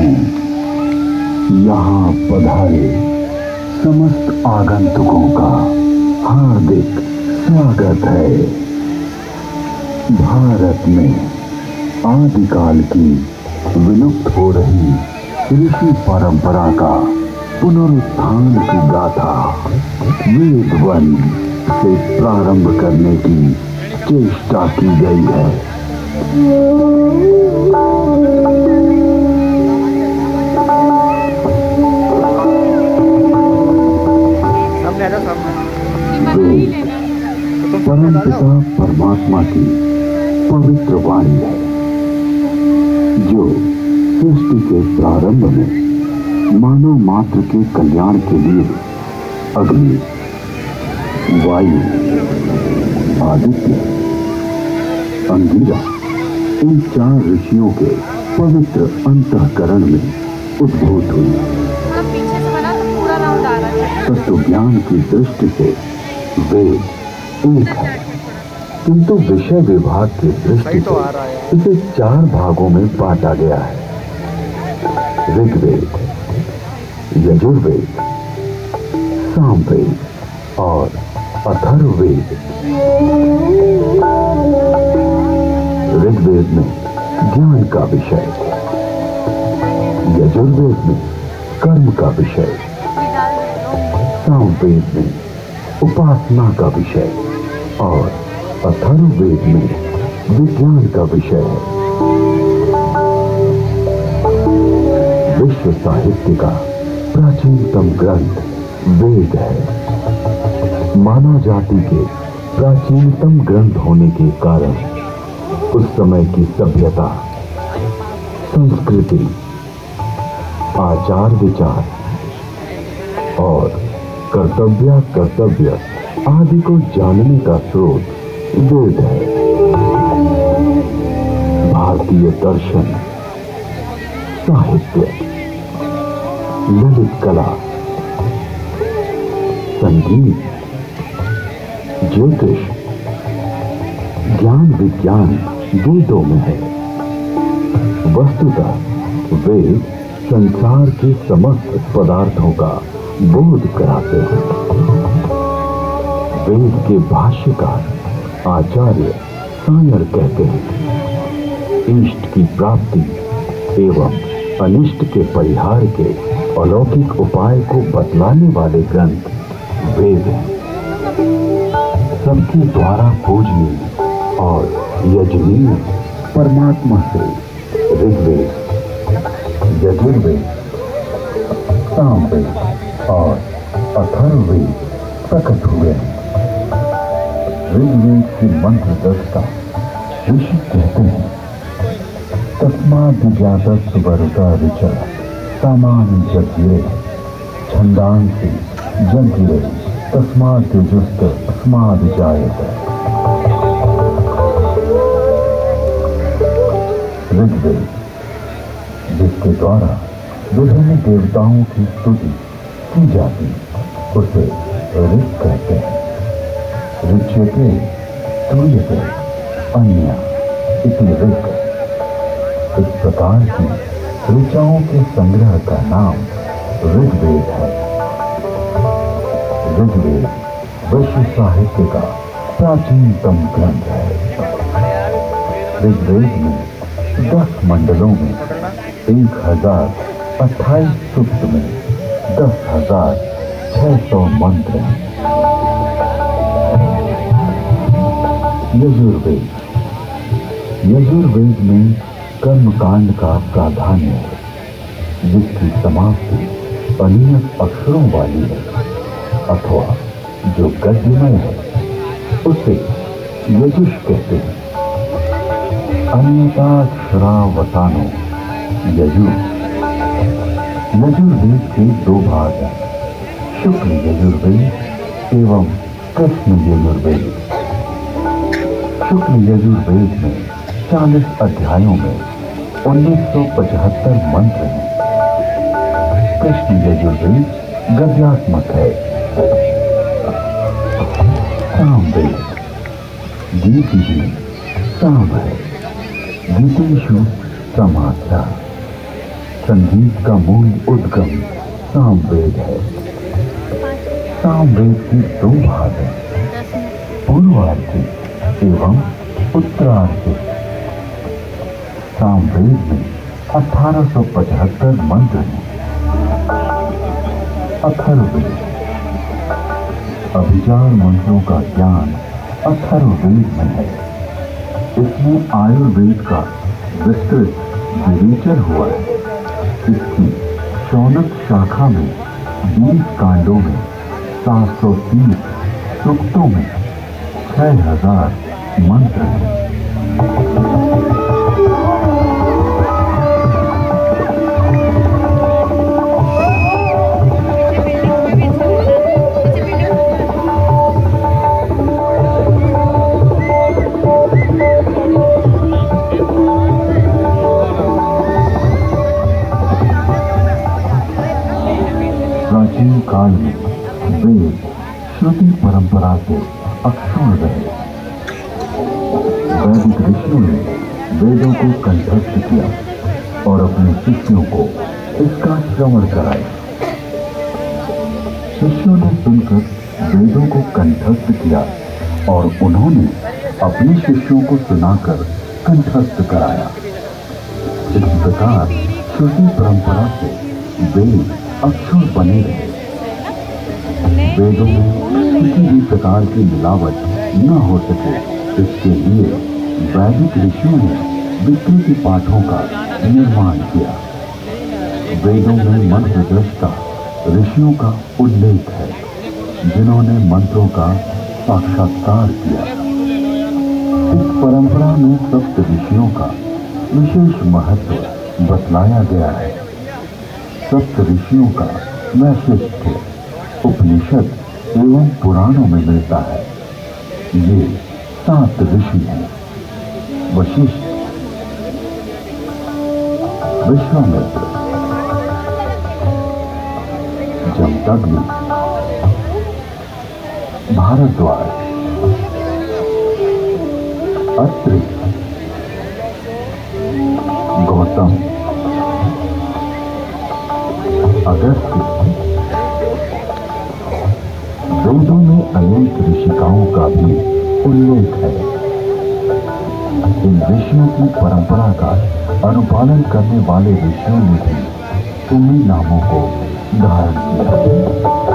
हैं। यहाँ पधारे समस्त आगंतुकों का हार्दिक स्वागत है। भारत में आदिकाल की विलुप्त हो रही ऋषि परंपरा का पुनरुत्थान की गाथा वेद वन से प्रारंभ करने की चेष्टा की गई है। परम पिता परमात्मा की पवित्र वाणी है, जो सृष्टि के प्रारंभ में मानव मात्र के कल्याण के लिए अग्नि, वायु, आदित्य, अंगिरा इन 4 ऋषियों के पवित्र अंतःकरण में उद्भूत हुई। तत्व ज्ञान की दृष्टि से वेद एक है, किंतु विषय विभाग की दृष्टि से इसे 4 भागों में बांटा गया है। ऋग्वेद, यजुर्वेद, सामवेद और अथर्ववेद। ऋग्वेद में ज्ञान का विषय, यजुर्वेद में कर्म का विषय, सामवेद में उपासना का विषय और अथर्ववेद में विज्ञान का विषय है। विश्व साहित्य का प्राचीनतम ग्रंथ वेद है। मानव जाति के प्राचीनतम ग्रंथ होने के कारण उस समय की सभ्यता, संस्कृति, आचार विचार और कर्तव्य आदि को जानने का स्रोत वेद है। भारतीय दर्शन, साहित्य, ललित कला, संगीत, ज्योतिष, ज्ञान विज्ञान वेदों में है। वस्तुतः वेद संसार के समस्त पदार्थों का बोध कराते हैं। वेद के भाष्यकार आचार्य सायर कहते हैं, इष्ट की प्राप्ति एवं अनिष्ट के परिहार के अलौकिक उपाय को बतलाने वाले ग्रंथ वेद हैं। सबके द्वारा पूजनीय और यजनीय परमात्मा से ऋग्वेद, यजुर्वेद, सामवेद और अथर्ववेद प्रकट हुए हैं। ऋग्वेद की मंत्र दृष्टा ऋषि कहते हैं, तस्माद् वरुता ऋचा सामान्य जगिरे छंदांसि जगिरे तस्माद्जुस्त तस्माद् जायते। ऋग्वेद, जिसके द्वारा विभिन्न देवताओं की स्तुति की जाती, उसे ऋग कहते हैं। ऋच्यते स्तूयते अन्य इति ऋग। इस प्रकार की ऋचाओं के संग्रह का नाम ऋग्वेद है। ऋग्वेद विश्व साहित्य का प्राचीनतम ग्रंथ है। ऋग्वेद में 10 मंडलों में 1028 सूक्त में 10,600 मंत्र हैं। यजुर्वेद, यजुर्वेद में कर्मकांड का प्राधान्य है, जिसकी समाप्ति अनियत अक्षरों वाली है अथवा जो गद्यमय है, उसे यजुष कहते हैं। अन्यताक्षरावसानो यजुर। यजुर्वेद के 2 भाग हैं, शुक्ल यजुर्वेद एवं कृष्ण यजुर्वेद। शुक्ल यजुर्वेद में 40 अध्यायों में 1975 मंत्र हैं। कृष्ण यजुर्वेद गद्यात्मक है। सामवेद, गीति ही साम है, गीतेषु समाख्या। संगीत का मूल उद्गम सामवेद है। सामवेद के दो भाग हैं, पूर्वार्ध एवं उत्तरार्ध। सामवेद में 1875 मंत्र हैं। अथर्ववेद, अभिचार मंत्रों का ज्ञान अथर्ववेद में है। इसमें आयुर्वेद का विस्तृत विवेचन हुआ है। इसकी शौनक शाखा में 20 कांडों में 730 सूक्तों में 6000 मंत्र हैं। प्राचीन काल में वेद श्रुति परंपरा से अक्षुण्ण रहे। वैदिक ऋषियों ने वेदों को कंठस्थ किया और अपने शिष्यों को इसका श्रवण कराया। शिष्यों ने सुनकर वेदों को कंठस्थ किया और उन्होंने अपने शिष्यों को सुनाकर कंठस्थ कराया। इस प्रकार श्रुति परंपरा से वेद अक्षुण बने रहे। वेदों में किसी भी प्रकार की मिलावट न हो सके, इसके लिए वैदिक ऋषियों ने विकृति पाठों का निर्माण किया। वेदों में मंत्र दृष्टा ऋषियों का उल्लेख है, जिन्होंने मंत्रों का साक्षात्कार किया। इस परंपरा में सप्त ऋषियों का विशेष महत्व बतलाया गया है। सप्त ऋषियों का वैशिष्ट्य उपनिषद एवं पुराणों में मिलता है। ये 7 ऋषि हैं: वशिष्ठ, विश्वामित्र, जमदग्नि, भारद्वाज, अत्रि, गौतम, अगस्त्य। वेदों में अनेक ऋषिकाओं का भी उल्लेख है। इन ऋषियों की परंपरा का अनुपालन करने वाले ऋषियों ने भी इन्हीं नामों को धारण किया।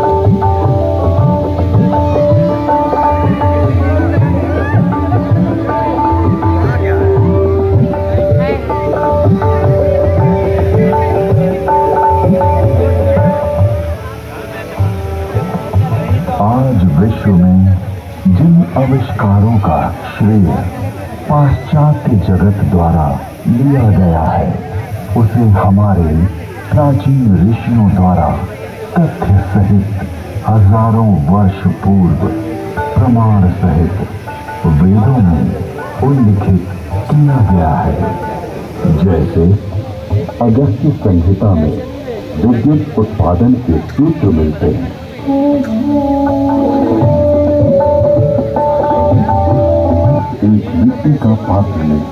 आज विश्व में जिन आविष्कारों का श्रेय पाश्चात्य जगत द्वारा लिया गया है, उसे हमारे प्राचीन ऋषियों द्वारा तथ्य सहित हजारों वर्ष पूर्व प्रमाण सहित वेदों में उल्लिखित किया गया है। जैसे अगस्त्य संहिता में विद्युत उत्पादन के सूत्र मिलते हैं। एक मिट्टी का पात्र लें,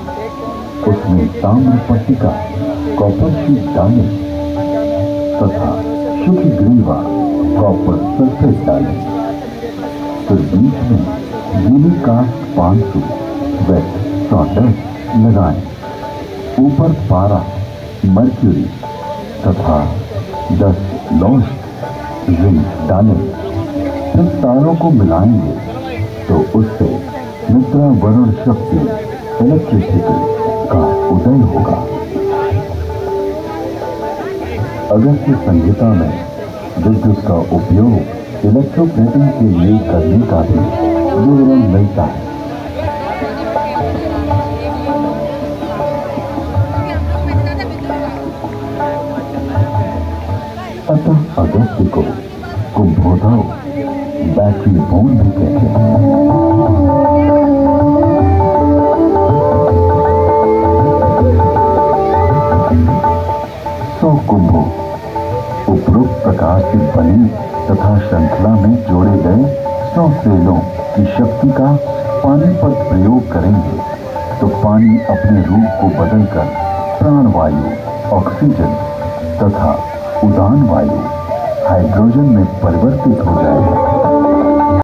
उसमें ताम्र पट्टिका, कॉपर शीट डालें तथा शुक्ल ग्रीवा कॉपर सल्फेट डालें। फिर बीच में गीली कास्ट पानसु वेट सॉल्ट लगाएं। ऊपर पारा, मर्क्यूरी तथा 10 लौंग जिंक डालें। फिर तारों को मिलाएंगे तो उससे मित्रा वरुण शक्ति इलेक्ट्रिसिटी का उदय होगा। अगस्त्य संहिता में विद्युत का उपयोग इलेक्ट्रोप्लेटिंग के लिए करने का भी विवरण मिलता है। अतः अगस्त्य को कुंभोदव बैटरी बोन भी कहते हैं। सौ कुंभों उपरोक्त प्रकार से बने तथा श्रृंखला में जोड़े गए 100 सेलों की शक्ति का पानी पर प्रयोग करेंगे तो पानी अपने रूप को बदलकर प्राणवायु, ऑक्सीजन तथा उदान वायु हाइड्रोजन में परिवर्तित हो जाएगा।